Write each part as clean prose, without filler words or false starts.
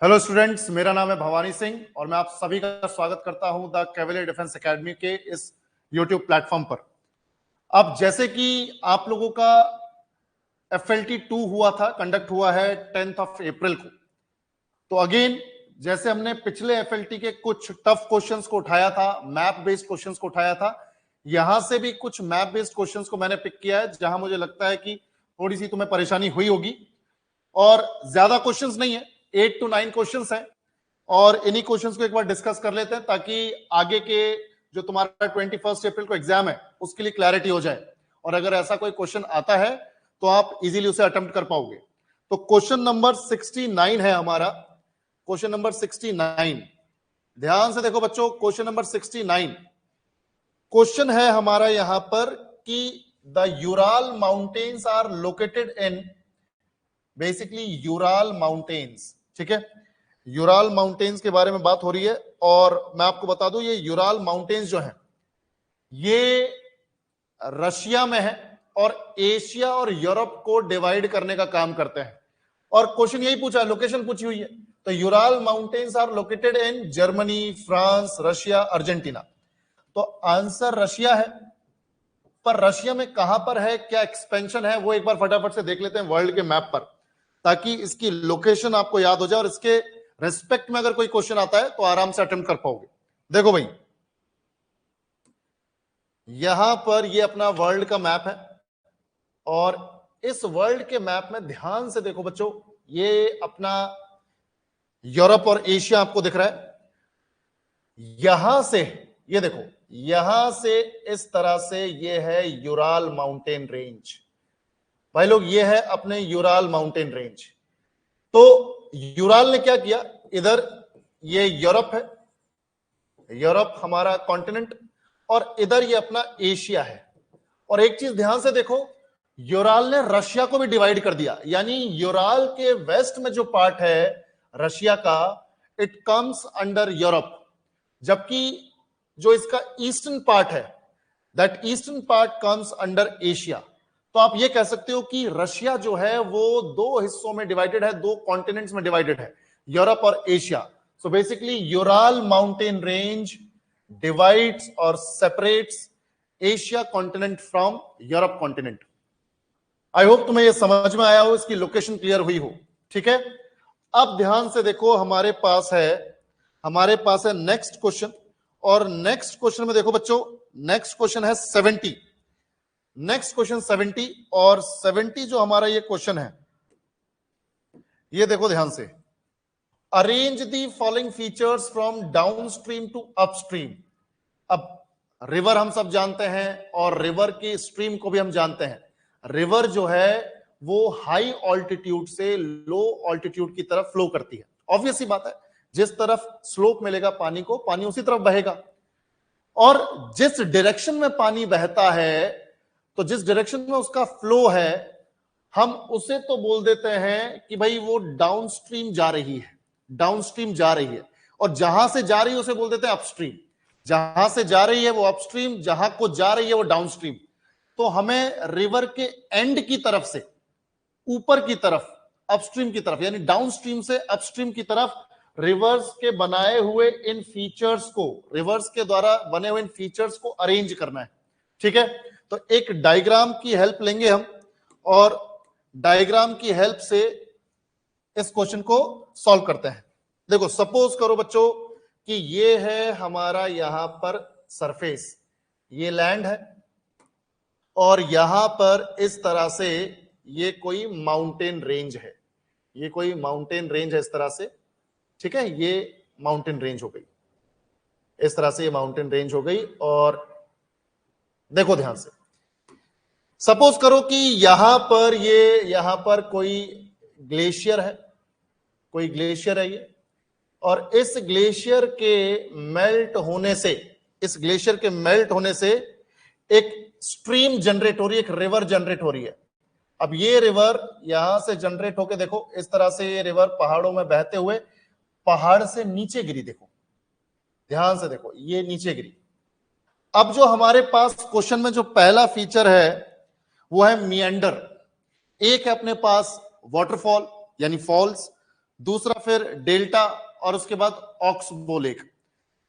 Hello students, मेरा नाम है भवानी सिंह और मैं आप सभी का स्वागत करता हूं द कैवलियर डिफेंस एकेडमी के इस यूट्यूब प्लेटफॉर्म पर। अब जैसे कि आप लोगों का FLT 2 हुआ था, कंडक्ट हुआ है 10th ऑफ अप्रैल को। तो अगेन जैसे हमने पिछले FLT के कुछ टफ क्वेश्चंस को उठाया था, मैप बेस्ड क्वेश्चंस को उठाया था, यहां से भी कुछ मैप बेस्ड क्वेश्चंस को मैंने पिक किया है जहां मुझे लगता है कि थोड़ी सी तुम्हें परेशानी हुई होगी। और ज्यादा क्वेश्चंस नहीं है, 8 to 9 क्वेश्चंस हैं और इन्हीं क्वेश्चंस को एक बार डिस्कस कर लेते हैं ताकि आगे के जो तुम्हारा 21 अप्रैल को एग्जाम है उसके लिए क्लैरिटी हो जाए और अगर ऐसा कोई क्वेश्चन आता है तो आप इजीली उसे अटेम्प्ट कर पाओगे। तो क्वेश्चन नंबर 69 है हमारा, क्वेश्चन नंबर 69। ध्यान से देखो बच्चों, क्वेश्चन नंबर 69 क्वेश्चन है हमारा यहां पर कि the Ural mountains are located in, basically Ural mountains, ठीक है, यूराल माउंटेन्स के बारे में बात हो रही है। और मैं आपको बता दूं ये यूराल माउंटेन्स जो है ये रशिया में है और एशिया और यूरोप को डिवाइड करने का काम करते हैं। और क्वेश्चन यही पूछा है, लोकेशन पूछी हुई है, तो Ural mountains are located in Germany, France, Russia, Argentina. तो आंसर रशिया है, पर रशिया में कहां पर है, क्या एक्सपेंशन है, वो एक बार फटाफट से देख लेते हैं वर्ल्ड के मैप पर ताकि इसकी लोकेशन आपको याद हो जाए और इसके रेस्पेक्ट में अगर कोई क्वेश्चन आता है तो आराम से अटेम्प्ट कर पाओगे। देखो भाई, यहां पर ये अपना वर्ल्ड का मैप है और इस वर्ल्ड के मैप में ध्यान से देखो बच्चों, ये अपना यूरोप और एशिया आपको दिख रहा है। यहां से ये देखो, यहां से इस तरह से ये है यूराल माउंटेन रेंज। भाई लोग, ये है अपने यूराल माउंटेन रेंज। तो यूराल ने क्या किया, इधर ये यूरोप है, यूरोप हमारा कॉन्टिनेंट, और इधर ये अपना एशिया है। और एक चीज ध्यान से देखो, यूराल ने रशिया को भी डिवाइड कर दिया, यानी यूराल के वेस्ट में जो पार्ट है रशिया का, इट कम्स अंडर यूरोप, जबकि जो इसका ईस्टर्न पार्ट है, that eastern part comes under Asia. तो आप ये कह सकते हो कि रशिया जो है वो दो हिस्सों में डिवाइडेड है, दो कॉन्टिनेंट्स में डिवाइडेड है, यूरोप और Asia. So basically Ural mountain range divides और separates Asia continent from Europe continent. I hope तुम्हें यह समझ में आया हो, इसकी लोकेशन क्लियर हुई हो, ठीक है। अब ध्यान से देखो, हमारे पास है नेक्स्ट क्वेश्चन, और नेक्स्ट क्वेश्चन में देखो बच्चों, नेक्स्ट क्वेश्चन है 70, नेक्स्ट क्वेश्चन 70, और 70 जो हमारा ये क्वेश्चन है, ये देखो ध्यान से, arrange the following features from downstream to upstream. अब रिवर हम सब जानते हैं और रिवर की स्ट्रीम को भी हम जानते हैं। रिवर जो है वो हाई ऑल्टीट्यूड से लो ऑल्टीट्यूड की तरफ फ्लो करती है। ऑब्वियस सी बात है, जिस तरफ स्लोप मिलेगा पानी को, पानी उसी तरफ बहेगा। और जिस डायरेक्शन में पानी बहता है, तो जिस डायरेक्शन में उसका फ्लो है, हम उसे तो बोल देते हैं कि भाई वो डाउनस्ट्रीम जा रही है, डाउनस्ट्रीम जा रही है। और जहां से जा रही है उसे बोल देते हैं अपस्ट्रीम। जहां से जा रही है वो अपस्ट्रीम, जहां को जा रही है वो डाउनस्ट्रीम। तो हमें रिवर के एंड की तरफ से ऊपर की तरफ, अपस्ट्रीम की तरफ, यानी डाउनस्ट्रीम से अपस्ट्रीम की तरफ रिवर्स के बनाए हुए इन फीचर्स को, रिवर्स के द्वारा बने हुए इन फीचर्स को अरेंज करना है, ठीक है। तो एक डायग्राम की हेल्प लेंगे हम और डायग्राम की हेल्प से इस क्वेश्चन को सॉल्व करते हैं। देखो, सपोज करो बच्चों कि ये है हमारा यहां पर सरफेस, ये लैंड है, और यहां पर इस तरह से ये कोई माउंटेन रेंज है, ये कोई माउंटेन रेंज है इस तरह से, ठीक है, ये माउंटेन रेंज हो गई, इस तरह से ये माउंटेन रेंज हो गई। और देखो ध्यान से, सपोज करो कि यहां पर कोई ग्लेशियर है, कोई ग्लेशियर है ये, और इस ग्लेशियर के मेल्ट होने से, इस ग्लेशियर के मेल्ट होने से एक स्ट्रीम जनरेट हो रही है, एक रिवर जनरेट हो रही है। अब ये रिवर यहां से जनरेट होके देखो, इस तरह से ये रिवर पहाड़ों में बहते हुए पहाड़ से नीचे गिरी, देखो ध्यान से देखो, ये नीचे गिरी। अब जो हमारे पास क्वेश्चन में जो पहला फीचर है वो है मिएंडर। एक है अपने पास वाटरफॉल यानी फॉल्स, दूसरा फिर डेल्टा, और उसके बाद ऑक्सबो लेक।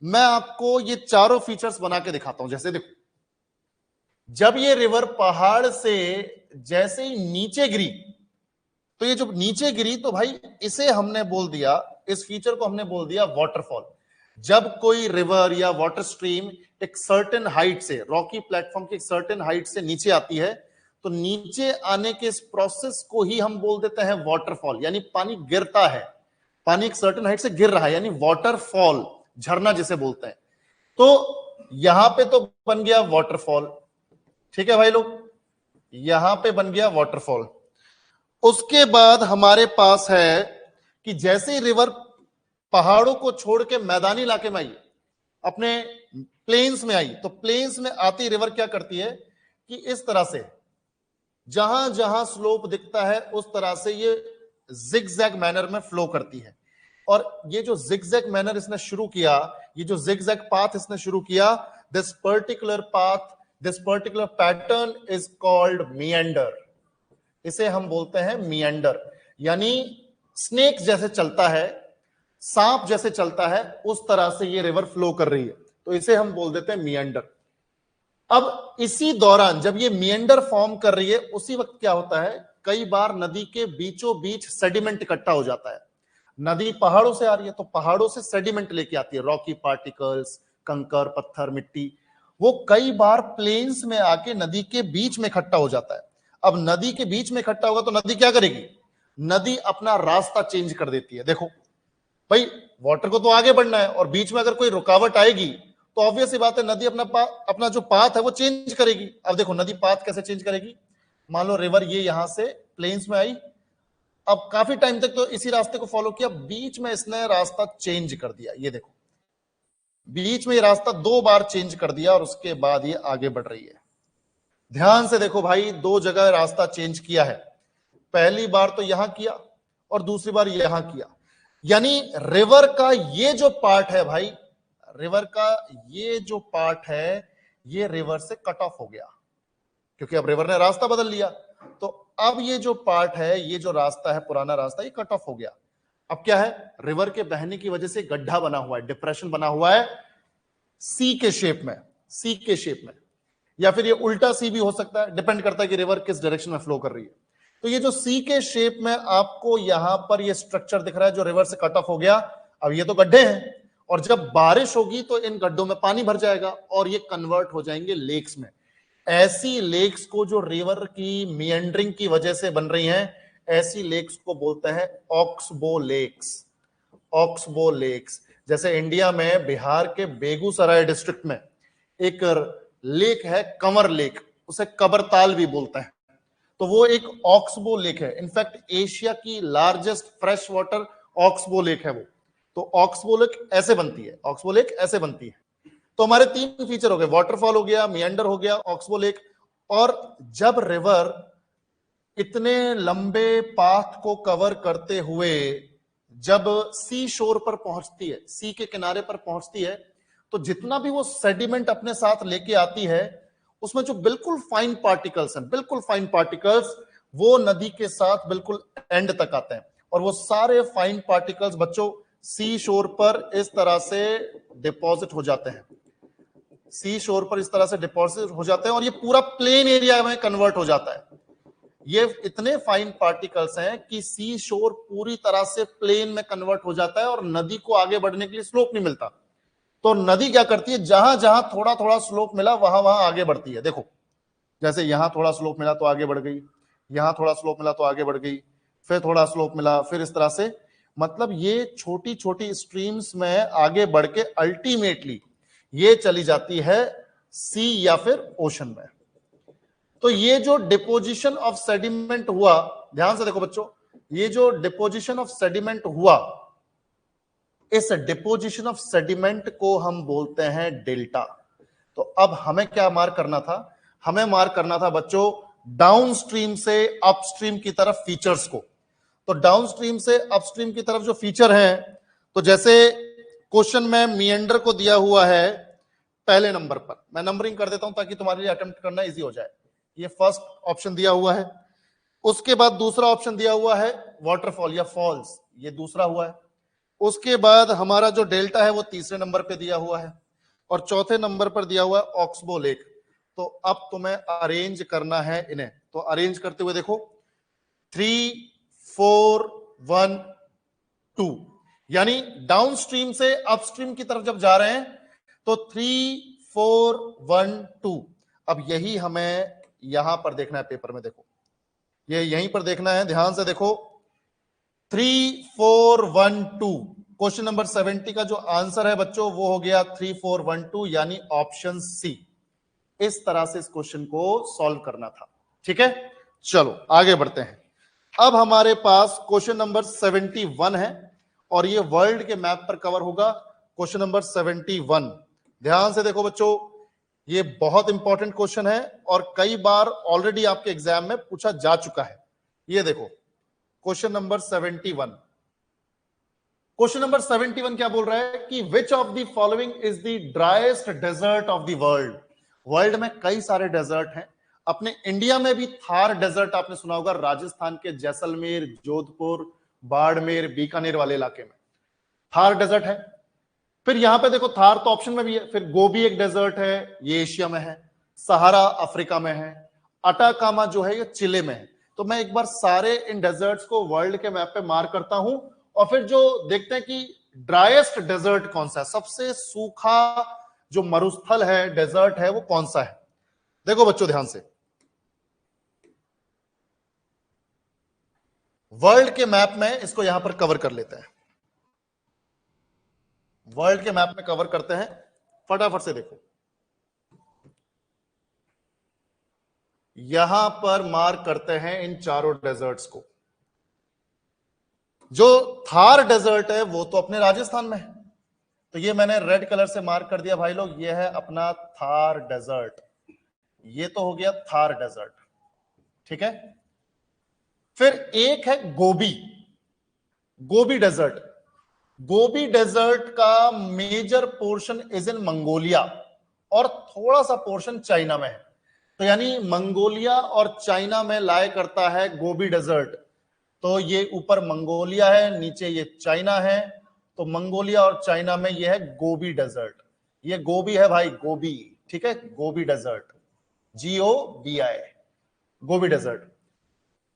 मैं आपको ये चारों फीचर्स बना के दिखाता हूं। जैसे देखो, जब ये रिवर पहाड़ से जैसे ही नीचे गिरी, तो ये जो नीचे गिरी, तो भाई इसे हमने बोल दिया, इस फीचर को हमने बोल दिया वाटरफॉल। जब कोई रिवर या वाटर स्ट्रीम एक सर्टेन हाइट से, रॉकी प्लेटफॉर्म की एक सर्टेन हाइट से नीचे आती है, तो नीचे आने के इस प्रोसेस को ही हम बोल देते हैं वाटरफॉल। यानी पानी गिरता है, पानी एक सर्टेन हाइट से गिर रहा है, यानी वाटरफॉल, झरना जिसे बोलते हैं। तो यहां पे तो बन गया वाटरफॉल, ठीक है भाई लोग, यहां पे बन गया वाटरफॉल। उसके बाद हमारे पास है कि जैसे ही रिवर पहाड़ों को छोड़ के मैदानी इलाके में आई, अपने प्लेन्स में आई, तो प्लेन्स में आती रिवर क्या करती है कि इस तरह से जहां जहां स्लोप दिखता है उस तरह से ये जिगजैग मैनर में फ्लो करती है। और ये जो जिगजैग मैनर इसने शुरू किया, ये जो जिगजैग पाथ इसने शुरू किया, this particular path, this particular pattern is called meander. इसे हम बोलते हैं मिएंडर। यानी स्नेक जैसे चलता है, सांप जैसे चलता है, उस तरह से ये रिवर फ्लो कर रही है, तो इसे हम बोल देते हैं मिएंडर। अब इसी दौरान जब ये मिएंडर फॉर्म कर रही है, उसी वक्त क्या होता है, कई बार नदी के बीचों बीच सेडिमेंट इकट्ठा हो जाता है। नदी पहाड़ों से आ रही है, तो पहाड़ों से सेडिमेंट लेके आती है, रॉकी पार्टिकल्स, कंकर, पत्थर, मिट्टी, वो कई बार प्लेन्स में आके नदी के बीच में इकट्ठा हो जाता है। अब नदी के बीच में इकट्ठा होगा तो नदी क्या करेगी, नदी अपना रास्ता चेंज कर देती है। देखो भाई, वाटर को तो आगे बढ़ना है, और बीच में अगर कोई रुकावट आएगी तो ऑब्वियस सी बात है, नदी अपना जो पाथ है वो चेंज करेगी। अब देखो नदी पाथ कैसे चेंज करेगी, मान लो रिवर ये यहां से प्लेन्स में आई, अब काफी टाइम तक तो इसी रास्ते को फॉलो किया, बीच में इसने रास्ता चेंज कर दिया। ये देखो बीच में ये रास्ता 2 बार चेंज कर दिया, और उसके बाद ये आगे बढ़ रही है। ध्यान से देखो भाई, 2 जगह रास्ता चेंज किया है, पहली बार तो यहां किया और दूसरी बार यहां किया। यानी रिवर का ये जो पार्ट है भाई, रिवर का ये जो पार्ट है, ये रिवर से कट ऑफ हो गया, क्योंकि अब रिवर ने रास्ता बदल लिया। तो अब ये जो पार्ट है, ये जो रास्ता है, पुराना रास्ता, ये कट ऑफ हो गया। अब क्या है, रिवर के बहने की वजह से गड्ढा बना हुआ है, डिप्रेशन बना हुआ है, सी के शेप में, सी के शेप में, या फिर ये उल्टा सी भी हो सकता है, डिपेंड करता है कि रिवर किस डायरेक्शन में फ्लो कर रही है। तो ये जो सी के शेप में आपको यहां पर ये स्ट्रक्चर दिख रहा है जो रिवर से कट ऑफ हो गया। अब ये तो गड्ढे हैं, और जब बारिश होगी तो इन गड्ढों में पानी भर जाएगा और ये कन्वर्ट हो जाएंगे लेक्स में। ऐसी लेक्स को जो रिवर की मिएंडरिंग की वजह से बन रही हैं, ऐसी लेक्स को बोलते हैं ऑक्सबो लेक्स। ऑक्सबो लेक्स, जैसे इंडिया में बिहार के बेगूसराय डिस्ट्रिक्ट में एक लेक है कंवर लेक, उसे कबरताल भी बोलते हैं, तो वो एक ऑक्सबो लेक है। इनफैक्ट एशिया की largest fresh water oxbow lake है वो। तो ऑक्सबो लेक ऐसे बनती है, ऑक्सबो लेक ऐसे बनती है। तो हमारे 3 फीचर हो गए, वाटरफॉल हो गया, मिएंडर हो गया, ऑक्सबो लेक। और जब रिवर इतने लंबे पाथ को कवर करते हुए जब सी शोर पर पहुंचती है, सी के किनारे पर पहुंचती है, तो जितना भी वो सेडिमेंट अपने साथ लेके आती है, उसमें जो बिल्कुल फाइन पार्टिकल्स हैं, बिल्कुल फाइन पार्टिकल्स, वो नदी के साथ बिल्कुल एंड तक आते हैं। और वो सारे फाइन पार्टिकल्स बच्चों सी शोर पर इस तरह से डिपॉजिट हो जाते हैं, सी शोर पर इस तरह से डिपॉजिट हो जाते हैं, और ये पूरा प्लेन एरिया में कन्वर्ट हो जाता है। ये इतने फाइन पार्टिकल्स हैं कि सी शोर पूरी तरह से प्लेन में कन्वर्ट हो जाता है, और नदी को आगे बढ़ने के लिए स्लोप नहीं मिलता। तो नदी क्या करती है, जहां जहां थोड़ा थोड़ा स्लोप मिला वहां वहां आगे बढ़ती है। देखो जैसे यहां थोड़ा स्लोप मिला तो आगे बढ़ गई, यहां थोड़ा स्लोप मिला तो आगे बढ़ गई, फिर थोड़ा स्लोप मिला, फिर इस तरह से, मतलब ये छोटी छोटी स्ट्रीम्स में आगे बढ़ के अल्टीमेटली ये चली जाती है सी या फिर ओशन में। तो ये जो डिपोजिशन ऑफ सेडिमेंट हुआ, ध्यान से देखो बच्चों, ये जो डिपोजिशन ऑफ सेडिमेंट हुआ, इस डिपोजिशन ऑफ सेडिमेंट को हम बोलते हैं डेल्टा। तो अब हमें क्या मार्क करना था, हमें मार्क करना था बच्चों डाउनस्ट्रीम से अपस्ट्रीम की तरफ फीचर्स को। तो डाउनस्ट्रीम से अपस्ट्रीम की तरफ जो फीचर हैं, तो जैसे क्वेश्चन में मिएंडर को दिया हुआ है पहले नंबर पर, मैं नंबरिंग कर देता हूं ताकि तुम्हारे लिए अटेम्प्ट करना इजी हो जाए। ये फर्स्ट ऑप्शन दिया हुआ है, उसके बाद दूसरा ऑप्शन दिया हुआ है वाटरफॉल या फॉल्स, ये दूसरा हुआ है। उसके बाद हमारा जो डेल्टा है वो तीसरे नंबर पे दिया हुआ है, और चौथे नंबर पर दिया हुआ है ऑक्सबो लेक। तो अब तुम्हें अरेंज करना है इन्हें, तो अरेंज करते हुए देखो 3 4 1 2, यानी डाउन स्ट्रीम से अपस्ट्रीम की तरफ जब जा रहे हैं तो 3 4 1 2। अब यही हमें यहां पर देखना है, पेपर में देखो, ये यहीं पर देखना है, ध्यान से देखो 3 4 1 2। क्वेश्चन नंबर 70 का जो आंसर है बच्चों वो हो गया 3 4 1 2, यानी ऑप्शन सी। इस तरह से इस क्वेश्चन को सॉल्व करना था। ठीक है, चलो आगे बढ़ते हैं। अब हमारे पास क्वेश्चन नंबर 71 है, और ये वर्ल्ड के मैप पर कवर होगा। क्वेश्चन नंबर 71, ध्यान से देखो बच्चों, ये बहुत इंपॉर्टेंट क्वेश्चन है और कई बार ऑलरेडी आपके एग्जाम में पूछा जा चुका है। ये देखो क्वेश्चन नंबर 71। क्वेश्चन नंबर 71 क्या बोल रहा है कि which of the following is the driest desert of the world. World में कई सारे डेजर्ट हैं, अपने इंडिया में भी थार डेजर्ट आपने सुना होगा, राजस्थान के जैसलमेर, जोधपुर, बाड़मेर, बीकानेर वाले इलाके में थार डेजर्ट है। फिर यहां पे देखो थार तो ऑप्शन में भी है, फिर गोबी एक डेजर्ट है, ये एशिया में है, सहारा अफ्रीका में है, अटाकामा जो है ये चिले में है। तो मैं एक बार सारे इन डेजर्ट्स को वर्ल्ड के मैप पे मार्क करता हूं, और फिर जो देखते हैं कि ड्राइएस्ट डेजर्ट कौन सा है, सबसे सूखा जो मरुस्थल है, डेजर्ट है, वो कौन सा है। देखो बच्चों ध्यान से, वर्ल्ड के मैप में इसको यहां पर कवर कर लेते हैं, वर्ल्ड के मैप में कवर करते हैं, फटाफट से देखो, यहां पर मार्क करते हैं इन चारों डेजर्ट्स को। जो थार डेजर्ट है वो तो अपने राजस्थान में है, तो ये मैंने रेड कलर से मार्क कर दिया भाई लोग, ये है अपना थार डेजर्ट, ये तो हो गया थार डेजर्ट। ठीक है, फिर एक है Gobi, Gobi desert. Gobi desert का major portion is in Mongolia, और थोड़ा सा पोर्शन चाइना में है, तो यानी मंगोलिया और चाइना में लाया करता है गोबी डेजर्ट। तो ये ऊपर मंगोलिया है, नीचे ये चाइना है, तो मंगोलिया और चाइना में ये है गोबी डेजर्ट। ये गोबी है भाई, गोबी, ठीक है, Gobi desert, GOBI, Gobi desert.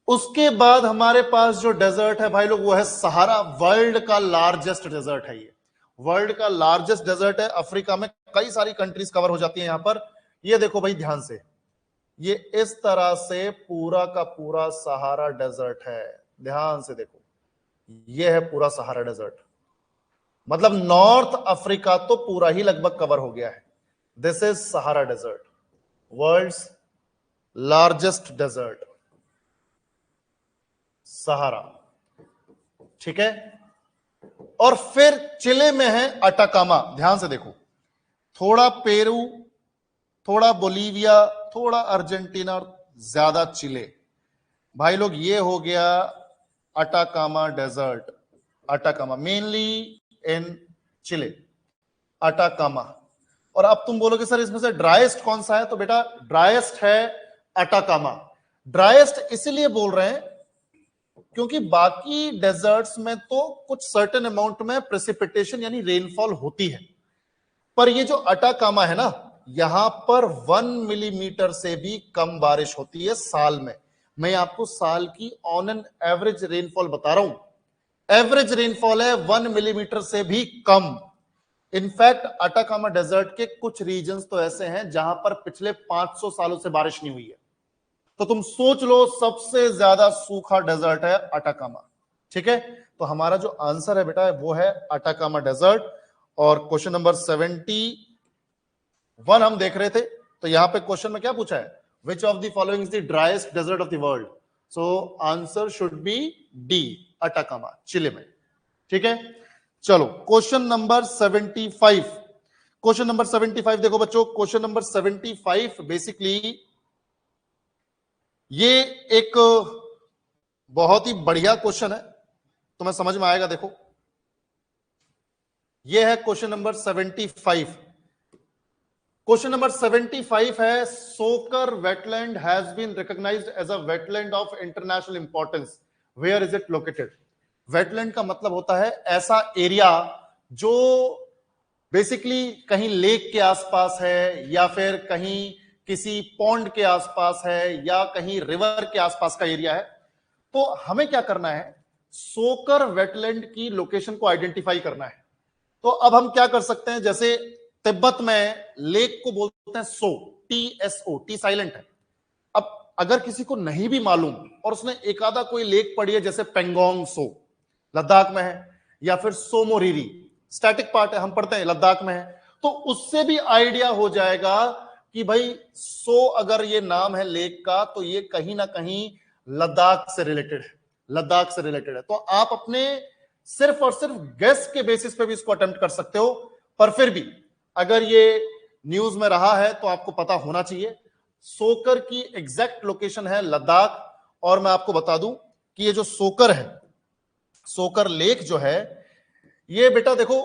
उसके बाद हमारे पास जो डेजर्ट है भाई लोग वो है सहारा, वर्ल्ड का लार्जेस्ट डेजर्ट है ये, वर्ल्ड का लार्जेस्ट डेजर्ट है। अफ्रीका में कई सारी कंट्रीज कवर हो जाती है यहां पर। ये देखो भाई ध्यान से, ये इस तरह से पूरा का पूरा सहारा डेजर्ट है, ध्यान से देखो, ये है पूरा सहारा डेजर्ट, मतलब नॉर्थ अफ्रीका तो पूरा ही लगभग कवर हो गया है। This is Sahara desert, world's largest desert, Sahara. ठीक है, और फिर चिले में है अटाकामा, ध्यान से देखो, थोड़ा पेरू, थोड़ा बोलीविया, थोड़ा अर्जेंटीना और ज्यादा चिले। भाई लोग ये हो गया Atacama desert, Atacama mainly in Chile, Atacama. और अब तुम बोलोगे सर इसमें से ड्राइएस्ट कौन सा है, तो बेटा ड्राइएस्ट है अटाकामा। ड्राइएस्ट इसलिए बोल रहे हैं क्योंकि बाकी डेजर्ट्स में तो कुछ सर्टेन अमाउंट में प्रेसिपिटेशन यानी रेनफॉल होती है, पर ये जो अटाकामा है ना, यहां पर 1 मिलीमीटर से भी कम बारिश होती है साल में। मैं आपको साल की ऑन एन एवरेज रेनफॉल बता रहा हूं, एवरेज रेनफॉल है 1 मिलीमीटर से भी कम। इनफैक्ट अटाकामा डेजर्ट के कुछ रीजन्स तो ऐसे हैं जहां पर पिछले 500 सालों से बारिश नहीं हुई है। तो तुम सोच लो सबसे ज्यादा सूखा डेजर्ट है अटाकामा। ठीक है, तो हमारा जो आंसर है बेटा वो है अटाकामा डेजर्ट। और क्वेश्चन नंबर 71 हम देख रहे थे, तो यहां पे क्वेश्चन में क्या पूछा है, which of the following is the driest desert of the world. So answer should be D, Atacama, Chile में। ठीक है, चलो क्वेश्चन नंबर 75। क्वेश्चन नंबर 75 देखो बच्चों, क्वेश्चन नंबर 75 बेसिकली ये एक बहुत ही बढ़िया क्वेश्चन है, तुम्हें समझ में आएगा। देखो ये है क्वेश्चन नंबर 75। क्वेश्चन नंबर 75 है, सोकर wetland has been recognized as a wetland of international importance, where is it located? Wetland का मतलब होता है ऐसा एरिया जो बेसिकली कहीं लेक के आसपास है, या फिर कहीं किसी पॉन्ड के आसपास है, या कहीं रिवर के आसपास का एरिया है। तो हमें क्या करना है, सोकर वेटलैंड की लोकेशन को आइडेंटिफाई करना है। तो अब हम क्या कर सकते हैं, जैसे तिब्बत में लेक को बोलते हैं सो, TSO, टी साइलेंट है। अब अगर किसी को नहीं भी मालूम और उसने एक आधा कोई लेक पढ़ी है, जैसे पेंगोंग सो लद्दाख में है, या फिर सोमोरिरी स्टैटिक पार्ट है, हम पढ़ते हैं लद्दाख में है, तो उससे भी आइडिया हो जाएगा कि भाई सो अगर ये नाम है लेक का, तो ये कहीं ना कहीं लद्दाख से रिलेटेड है, लद्दाख से रिलेटेड है। तो आप अपने सिर्फ और सिर्फ गेस के बेसिस पे भी इसको अटेम्प्ट कर सकते हो, पर फिर भी अगर ये न्यूज में रहा है तो आपको पता होना चाहिए। सोकर की एग्जैक्ट लोकेशन है लद्दाख। और मैं आपको बता दूं कि ये जो सोकर है, सोकर लेक जो है, ये बेटा देखो,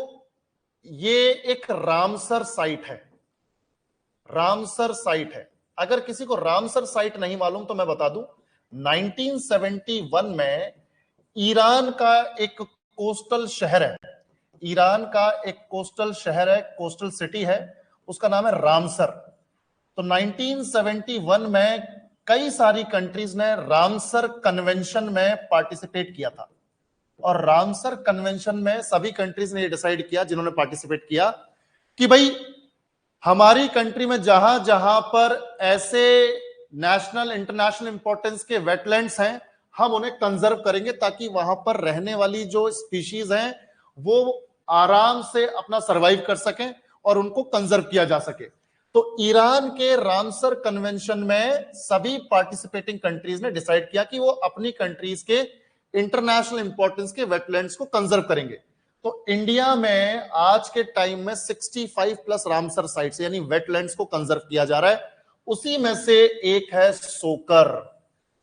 ये एक रामसर साइट है, रामसर साइट है। अगर किसी को रामसर साइट नहीं मालूम तो मैं बता दूं, 1971 में ईरान का एक कोस्टल शहर है, ईरान का एक कोस्टल शहर है, कोस्टल सिटी है, उसका नाम है रामसर। तो 1971 में कई सारी कंट्रीज ने रामसर कन्वेंशन में पार्टिसिपेट किया था। और रामसर कन्वेंशन में सभी कंट्रीज ने ये डिसाइड किया, जिन्होंने पार्टिसिपेट किया, कि भाई हमारी कंट्री में जहां जहां पर ऐसे नेशनल इंटरनेशनल इंपॉर्टेंस के वेटलैंड्स हैं, हम उन्हें कंजर्व करेंगे, ताकि वहां पर रहने वाली जो स्पीशीज हैं वो आराम से अपना सरवाइव कर सकें और उनको कंजर्व किया जा सके। तो ईरान के रामसर कन्वेंशन में सभी पार्टिसिपेटिंग कंट्रीज ने डिसाइड किया कि वो अपनी कंट्रीज के इंटरनेशनल इंपॉर्टेंस के वेटलैंड्स को कंजर्व करेंगे। तो इंडिया में आज के टाइम में 65 प्लस रामसर साइट्स यानी वेटलैंड्स को कंजर्व किया जा रहा है। उसी में से एक है सोकर।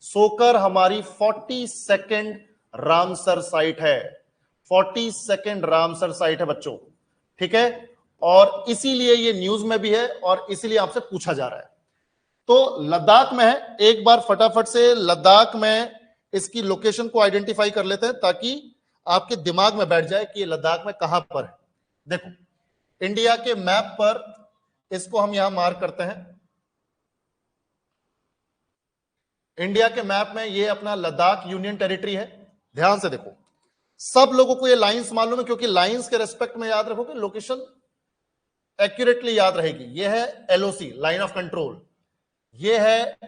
सोकर हमारी 42nd रामसर साइट है, 42nd रामसर साइट है बच्चों, ठीक है। और इसीलिए ये न्यूज में भी है और इसीलिए आपसे पूछा जा रहा है। तो लद्दाख में है, एक बार फटाफट से लद्दाख में इसकी लोकेशन को आइडेंटिफाई कर लेते हैं, ताकि आपके दिमाग में बैठ जाए कि ये लद्दाख में कहां पर है। देखो, इंडिया के मैप पर इसको हम यहां मार्क करते हैं। इंडिया के मैप में ये अपना लद्दाख यूनियन टेरिटरी है। ध्यान से देखो, सब लोगों को ये लाइंस मालूम है, क्योंकि लाइंस के रेस्पेक्ट में याद रखोगे लोकेशन एक्यूरेटली याद रहेगी। ये है LOC, लाइन ऑफ कंट्रोल। ये है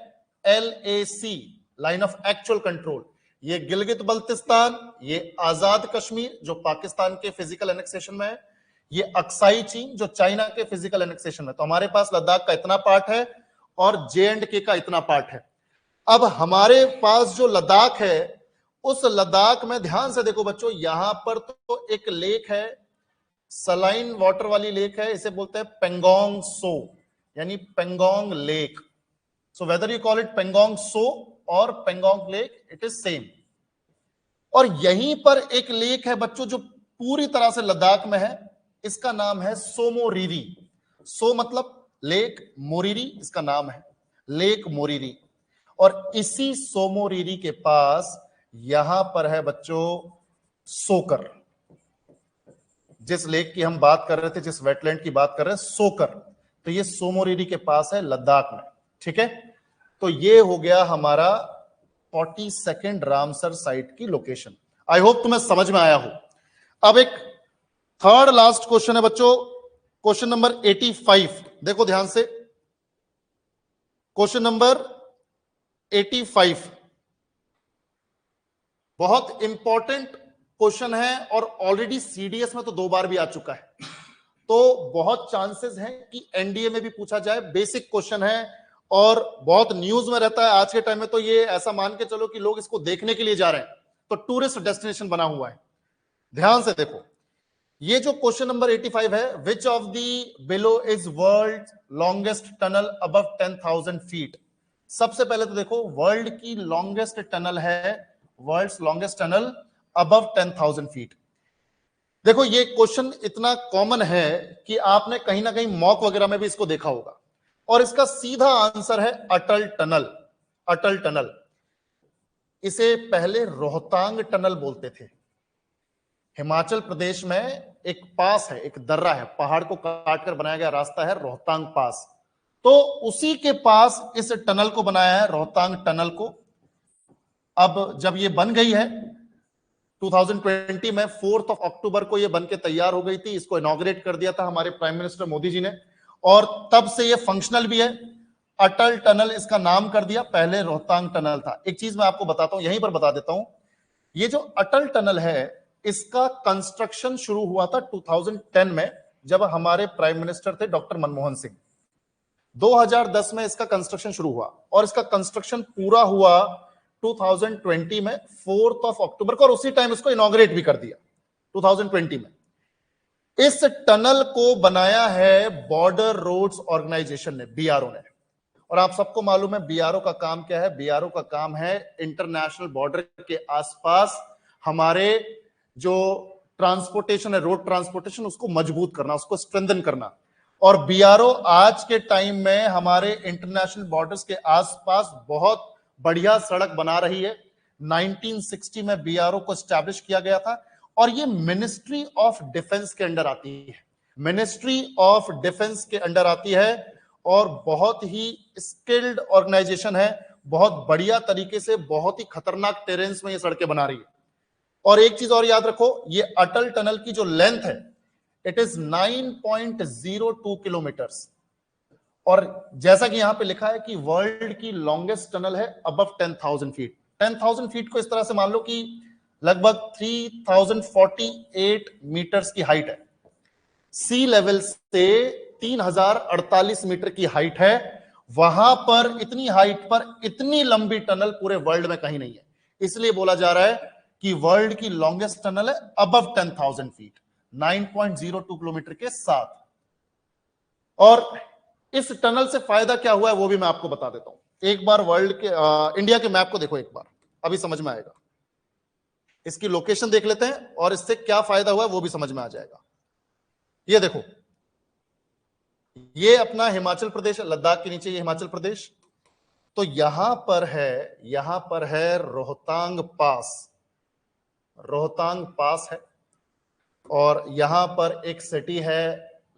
LAC, line of actual control. ये गिलगित बल्तिस्तान, ये आजाद कश्मीर जो पाकिस्तान के फिजिकल एनेक्सेशन में है, ये अक्साई चीन जो चाइना के फिजिकल एनेक्सेशन में। तो हमारे पास लद्दाख का इतना पार्ट है और J&K का इतना पार्ट है। अब हमारे पास जो लद्दाख है, उस लद्दाख में ध्यान से देखो बच्चों, यहां पर तो एक लेक है, सलाइन वाटर वाली लेक है, इसे बोलते हैं पेंगोंग सो, यानी Pangong lake. So whether you call it Pangong Tso और Pangong lake, it is same. और यहीं पर एक लेक है बच्चों जो पूरी तरह से लद्दाख में है, इसका नाम है सोमोरिरी। सो मतलब लेक, मोरिरी इसका नाम है, लेक मोरिरी। और इसी सोमोरिरी के पास यहां पर है बच्चों सोकर, जिस लेक की हम बात कर रहे थे, जिस वेटलैंड की बात कर रहे हैं, सोकर। तो ये सोमोरिरी के पास है लद्दाख में, ठीक है। तो ये हो गया हमारा 42nd रामसर साइट की लोकेशन। आई होप तुम्हें समझ में आया हो। अब एक थर्ड लास्ट क्वेश्चन है बच्चों, क्वेश्चन नंबर 85। देखो ध्यान से, क्वेश्चन नंबर 85 बहुत इंपॉर्टेंट क्वेश्चन है और ऑलरेडी CDS में तो 2 बार भी आ चुका है। तो बहुत चांसेस हैं कि NDA में भी पूछा जाए। बेसिक क्वेश्चन है और बहुत न्यूज में रहता है आज के टाइम में। तो ये ऐसा मान के चलो कि लोग इसको देखने के लिए जा रहे हैं, तो टूरिस्ट डेस्टिनेशन बना हुआ है। ध्यान से देखो, ये जो क्वेश्चन नंबर 85 है, which of the below is world longest tunnel above 10,000 feet. सबसे पहले तो देखो, वर्ल्ड की लॉन्गेस्ट टनल है, world's longest tunnel above 10,000 feet. देखो ये क्वेश्चन इतना कॉमन है कि आपने कहीं ना कहीं मॉक वगैरह में भी इसको देखा होगा, और इसका सीधा आंसर है अटल टनल। अटल टनल, इसे पहले रोहतांग टनल बोलते थे। हिमाचल प्रदेश में एक पास है, एक दर्रा है, पहाड़ को काट कर बनाया गया रास्ता है रोहतांग पास, तो उसी के पास इस टनल को बनाया है, रोहतांग टनल को। अब जब ये बन गई है 2020 में 4 अक्टूबर को ये बन के तैयार हो गई थी, इसको इनॉग्रेट कर दिया था हमारे प्राइम मिनिस्टर मोदी जी ने, और तब से ये फंक्शनल भी है। अटल टनल इसका नाम कर दिया, पहले रोहतांग टनल था। एक चीज मैं आपको बताता हूं, यहीं पर बता देता हूं, ये जो अटल टनल है इसका कंस्ट्रक्शन शुरू हुआ था 2010 में, जब हमारे प्राइम मिनिस्टर थे डॉक्टर मनमोहन सिंह। 2010 में इसका कंस्ट्रक्शन शुरू हुआ और इसका कंस्ट्रक्शन पूरा हुआ 2020 में 4 अक्टूबर को, और उसी टाइम इसको इनॉग्रेट भी कर दिया 2020 में। इस टनल को बनाया है बॉर्डर रोड्स ऑर्गेनाइजेशन ने, बीआरओ ने। और आप सबको मालूम है बीआरओ का काम क्या है? बीआरओ का काम है इंटरनेशनल बॉर्डर के आसपास हमारे जो ट्रांसपोर्टेशन है, रोड ट्रांसपोर्टेशन, उसको मजबूत करना, उसको स्ट्रेंथन करना। और बीआरओ आज के टाइम में हमारे इंटरनेशनल बॉर्डर्स के आसपास बहुत बढ़िया सड़क बना रही है। 1960 में बीआरओ को एस्टैब्लिश किया गया था, और ये मिनिस्ट्री ऑफ डिफेंस के अंडर आती है। मिनिस्ट्री ऑफ डिफेंस के अंडर आती है, और बहुत ही स्किल्ड ऑर्गेनाइजेशन है, बहुत बढ़िया तरीके से, बहुत ही खतरनाक टेरेंस में ये सड़कें बना रही है। और एक चीज और याद रखो, ये अटल टनल की जो लेंथ है, इट इज 9.02 किलोमीटर्स। और जैसा कि यहां पे लिखा है कि वर्ल्ड की लॉन्गेस्ट टनल है अबव 10,000 फीट। 10,000 फीट को इस तरह से मान लो कि लगभग 3048 मीटर्स की हाइट है। सी लेवल से 3048 मीटर की हाइट है। वहां पर इतनी हाइट पर इतनी लंबी टनल पूरे वर्ल्ड में कहीं नहीं है, इसलिए बोला जा रहा है कि वर्ल्ड की लॉन्गेस्ट टनल है अबव 10,000 फीट, 9.02 किलोमीटर के साथ। और इस टनल से फायदा क्या हुआ है वो भी मैं आपको बता देता हूं। एक बार वर्ल्ड के इंडिया के मैप को देखो एक बार, अभी समझ में आएगा। इसकी लोकेशन देख लेते हैं और इससे क्या फायदा हुआ है वो भी समझ में आ जाएगा। ये देखो, ये अपना हिमाचल प्रदेश, लद्दाख के नीचे ये हिमाचल प्रदेश। तो यहां पर है रोहतांग पास। रोहतांग पास है, और यहां पर एक सिटी है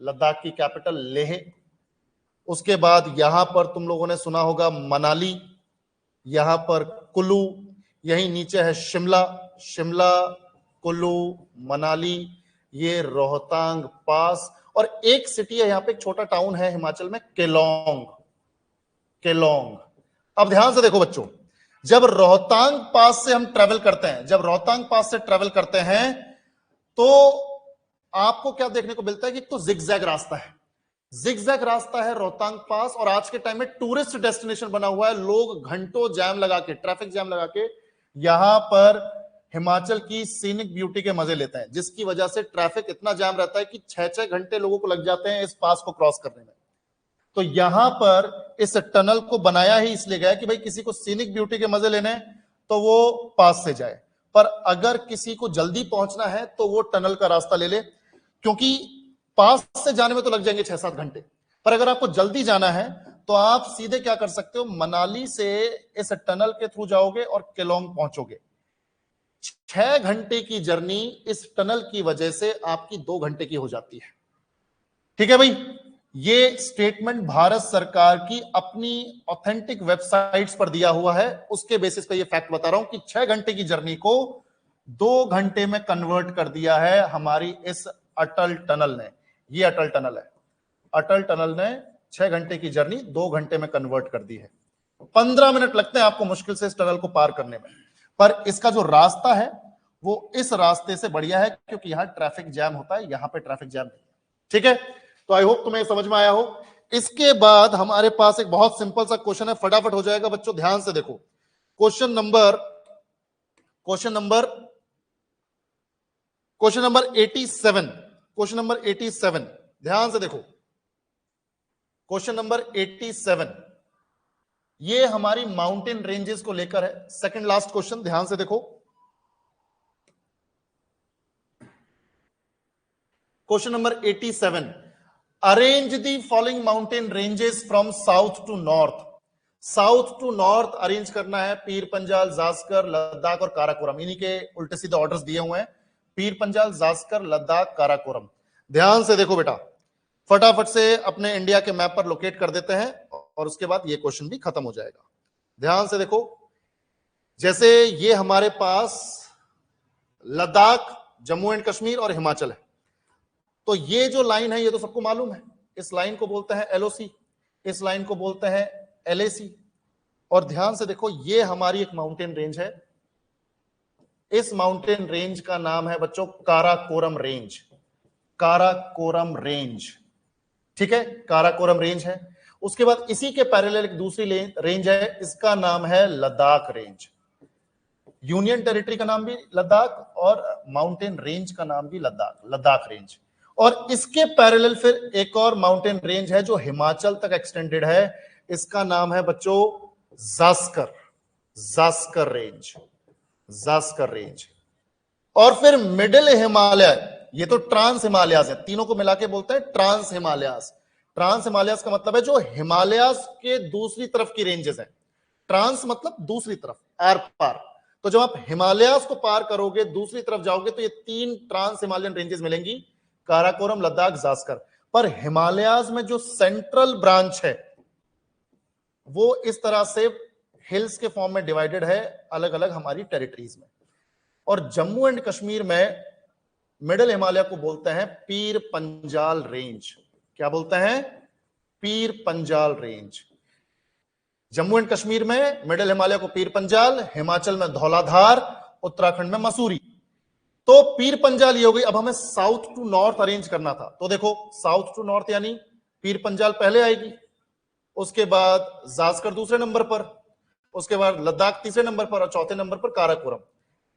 लद्दाख की कैपिटल लेह। उसके बाद यहां पर तुम लोगों ने सुना होगा मनाली, यहां पर कुल्लू, यहीं नीचे है शिमला। शिमला, कुल्लू, मनाली, ये रोहतांग पास। और एक सिटी है यहां पे, एक छोटा टाउन है हिमाचल में, केलोंग। केलोंग। अब ध्यान से देखो बच्चों, जब रोहतांग पास से हम ट्रेवल करते हैं, जब रोहतांग पास से ट्रेवल करते हैं, तो आपको क्या देखने को मिलता है कि तो जिगजैग रास्ता है। जिगजैग रास्ता है रोहतांग पास, और आज के टाइम में टूरिस्ट डेस्टिनेशन बना हुआ है। लोग घंटों जैम लगा के, ट्रैफिक जैम लगा के यहां पर हिमाचल की सीनिक ब्यूटी के मजे लेते हैं, जिसकी वजह से ट्रैफिक इतना जाम रहता है कि 6-6 घंटे लोगों को लग जाते हैं इस पास को क्रॉस करने में। तो यहां पर इस टनल को बनाया ही इसलिए गया कि भाई किसी को सीनिक ब्यूटी के मजे लेने तो वो पास से जाए, पर अगर किसी को जल्दी पहुंचना है तो वो टनल का रास्ता ले ले, क्योंकि पास से जाने में तो लग जाएंगे 6-7 घंटे, पर अगर आपको जल्दी जाना है तो आप सीधे क्या कर सकते हो, मनाली से इस टनल के थ्रू जाओगे और केलोंग पहुंचोगे। 6 घंटे की जर्नी इस टनल की वजह से आपकी 2 घंटे की हो जाती है। ठीक है भाई, ये स्टेटमेंट भारत सरकार की अपनी ऑथेंटिक वेबसाइट्स पर दिया हुआ है, उसके बेसिस पे ये फैक्ट बता रहा हूं कि 6 घंटे की जर्नी को 2 घंटे में कन्वर्ट कर दिया है हमारी इस अटल टनल ने। ये अटल टनल है, अटल टनल ने 6 घंटे की जर्नी 2 घंटे में कन्वर्ट कर दी है। 15 मिनट लगते हैं आपको मुश्किल से इस टनल को पार करने में, पर इसका जो रास्ता है वो इस रास्ते से बढ़िया है, क्योंकि यहां ट्रैफिक जैम होता है, यहां पे ट्रैफिक जैम नहीं है। ठीक है, तो आई होप तुम्हें समझ में आया हो। इसके बाद हमारे पास एक बहुत सिंपल सा क्वेश्चन है, फटाफट हो जाएगा बच्चों, ध्यान से देखो। क्वेश्चन नंबर 87, क्वेश्चन नंबर 87, ध्यान से देखो। क्वेश्चन नंबर 87 ये हमारी माउंटेन रेंजेस को लेकर है, सेकंड लास्ट क्वेश्चन, ध्यान से देखो। Question number 87, arrange the following mountain ranges from south to north. South to north arrange करना है, पीर पंजाल, जास्कर, लद्दाख और काराकोरम, इन्हीं के उल्टे सीधे ऑर्डर्स दिए हुए हैं, पीर पंजाल, जास्कर, लद्दाख, काराकोरम। ध्यान से देखो बेटा, फटाफट से अपने इंडिया के मैप पर लोकेट कर देते हैं और उसके बाद ये क्वेश्चन भी खत्म हो जाएगा। ध्यान से देखो, जैसे ये हमारे पास लद्दाख, जम्मू एंड कश्मीर और हिमाचल है, तो ये जो लाइन है ये तो सबको मालूम है, इस लाइन को बोलते हैं एलओसी, इस लाइन को बोलते हैं एलएसी। और ध्यान से देखो, ये हमारी एक माउंटेन रेंज है, इस माउंटेन रेंज का नाम है बच्चों काराकोरम रेंज, काराकोरम रेंज, ठीक है, काराकोरम रेंज है। उसके बाद इसी के पैरेलल एक दूसरी रेंज है, इसका नाम है लद्दाख रेंज। यूनियन टेरिटरी का नाम भी लद्दाख और माउंटेन रेंज का नाम भी लद्दाख, लद्दाख रेंज। और इसके पैरेलल फिर एक और माउंटेन रेंज है जो हिमाचल तक एक्सटेंडेड है, इसका नाम है बच्चों जास्कर, जास्कर रेंज, जास्कर रेंज। और फिर मिडिल हिमालय, ये तो ट्रांस हिमालयाज है, तीनों को मिला के बोलते हैं ट्रांस हिमालयाज। ट्रांस हिमालयाज का मतलब है जो हिमालयाज के दूसरी तरफ की रेंजेस हैं, ट्रांस मतलब दूसरी तरफ, आर पार। तो जब आप हिमालयाज को पार करोगे, दूसरी तरफ जाओगे, तो ये तीन ट्रांस हिमालयन रेंजेस मिलेंगी, काराकोरम, लद्दाख, जास्कर। पर हिमालयाज में जो सेंट्रल ब्रांच है वो इस तरह से हिल्स के फॉर्म में डिवाइडेड है, अलग अलग हमारी टेरिटरीज में। और जम्मू एंड कश्मीर में मिडिल हिमालय को बोलते हैं पीर पंजाल रेंज। क्या बोलते हैं? पीर पंजाल रेंज। जम्मू एंड कश्मीर में मिडिल हिमालय को पीर पंजाल, हिमाचल में धौलाधार, उत्तराखंड में मसूरी। तो पीर पंजाल ये हो गई। अब हमें साउथ टू नॉर्थ अरेंज करना था, तो देखो साउथ टू नॉर्थ यानी पीर पंजाल पहले आएगी, उसके बाद जास्कर दूसरे नंबर पर, उसके बाद लद्दाख तीसरे नंबर पर और चौथे नंबर पर काराकोरम।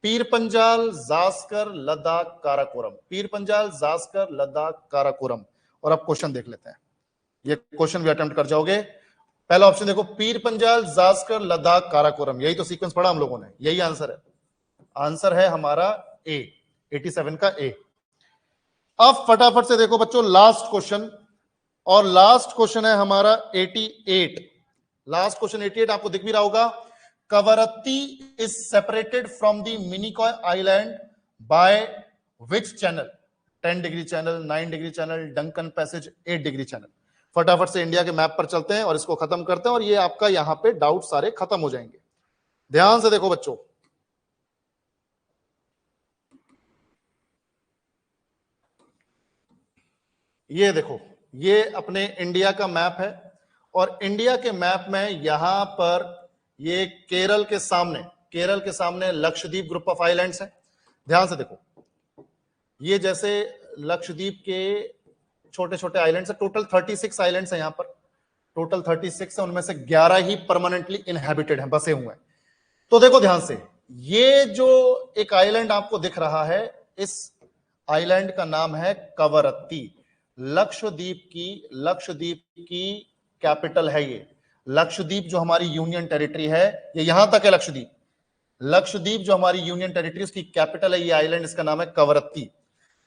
पीर पंजाल, जास्कर, लद्दाख, काराकोरम, पीर पंजाल, जास्कर, लद्दाख, काराकोरम। और अब क्वेश्चन देख लेते हैं, ये क्वेश्चन भी अटेम्प्ट कर जाओगे। पहला ऑप्शन देखो, पीर पंजाल, जास्कर, लद्दाख, काराकोरम, यही तो सीक्वेंस पढ़ा हम लोगों ने, यही आंसर है। आंसर है हमारा ए, 87 का ए। अब फटाफट से देखो बच्चों लास्ट क्वेश्चन, और लास्ट क्वेश्चन है हमारा 88। लास्ट क्वेश्चन 88 आपको दिख भी रहा होगा। Kavaratti is separated from the Minicoy island by which channel? 10 degree channel, 9 degree channel, Duncan passage, 8 degree channel. फटाफट से इंडिया के मैप पर चलते हैं और इसको खत्म करते हैं, और ये आपका यहां पे डाउट सारे खत्म हो जाएंगे। ध्यान से देखो बच्चों, ये देखो, ये अपने इंडिया का मैप है, और इंडिया के मैप में यहां पर ये केरल के सामने लक्षद्वीप ग्रुप ऑफ आइलैंड्स है। ध्यान से देखो, ये जैसे लक्षद्वीप के छोटे छोटे आइलैंड्स है, टोटल 36 आइलैंड्स है यहाँ पर, टोटल 36 है, उनमें से 11 ही परमानेंटली इनहैबिटेड हैं, बसे हुए हैं। तो देखो ध्यान से, ये जो एक आइलैंड आपको दिख रहा है, इस आइलैंड का नाम है कवरत्ती। लक्षद्वीप की कैपिटल है ये। लक्षद्वीप जो हमारी यूनियन टेरिटरी है, ये यहां तक है लक्षद्वीप। लक्षद्वीप जो हमारी यूनियन टेरिटरी, उसकी कैपिटल है ये आइलैंड, इसका नाम है कवरत्ती।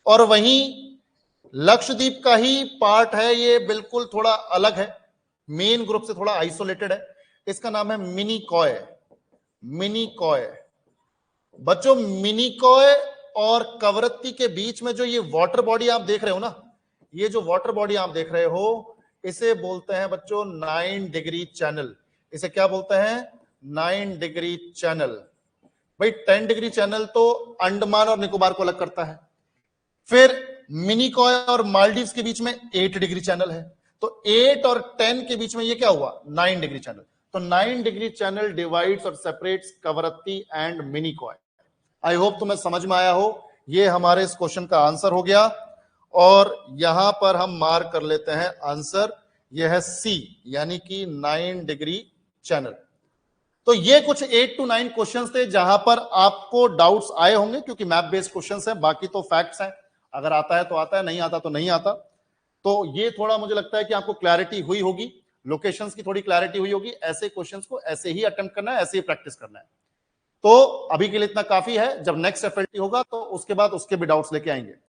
और वहीं लक्षद्वीप का ही पार्ट है ये, बिल्कुल थोड़ा अलग है, मेन ग्रुप से थोड़ा आइसोलेटेड है, इसका नाम है मिनिकॉय। मिनिकॉय बच्चों, मिनिकॉय और कवरत्ती के बीच में जो ये वाटर बॉडी आप देख रहे हो ना, ये जो वाटर बॉडी आप देख रहे हो, इसे बोलते हैं बच्चों 9 डिग्री चैनल। इसे क्या बोलते हैं? 9 डिग्री चैनल। भाई 10 डिग्री चैनल तो अंडमान और निकोबार को अलग करता है। फिर मिनिकॉय और मालदीव्स के बीच में 8 डिग्री चैनल है, तो 8 और 10 के बीच में ये क्या हुआ? 9 डिग्री चैनल। तो 9 डिग्री चैनल डिवाइड्स और separates Kavaratti and Minicoy. I hope तुम्हें समझ में आया हो। ये हमारे इस क्वेश्चन का आंसर हो गया, और यहां पर हम मार्क कर लेते हैं आंसर, यह है सी, यानी कि 9 डिग्री चैनल। तो ये कुछ 8 to 9 क्वेश्चंस थे जहां पर आपको डाउट्स आए होंगे, क्योंकि मैप बेस्ड क्वेश्चंस हैं, बाकी तो फैक्ट्स हैं, अगर आता है तो आता है, नहीं आता तो नहीं आता। तो ये थोड़ा मुझे लगता है कि आपको क्लैरिटी हुई होगी, लोकेशंस की थोड़ी क्लैरिटी हुई होगी। ऐसे क्वेश्चंस को ऐसे ही अटेम्प्ट करना है, ऐसे ही प्रैक्टिस करना है। तो अभी के लिए इतना काफी है, जब नेक्स्ट एफएलटी होगा तो उसके बाद उसके भी डाउट्स लेके आएंगे।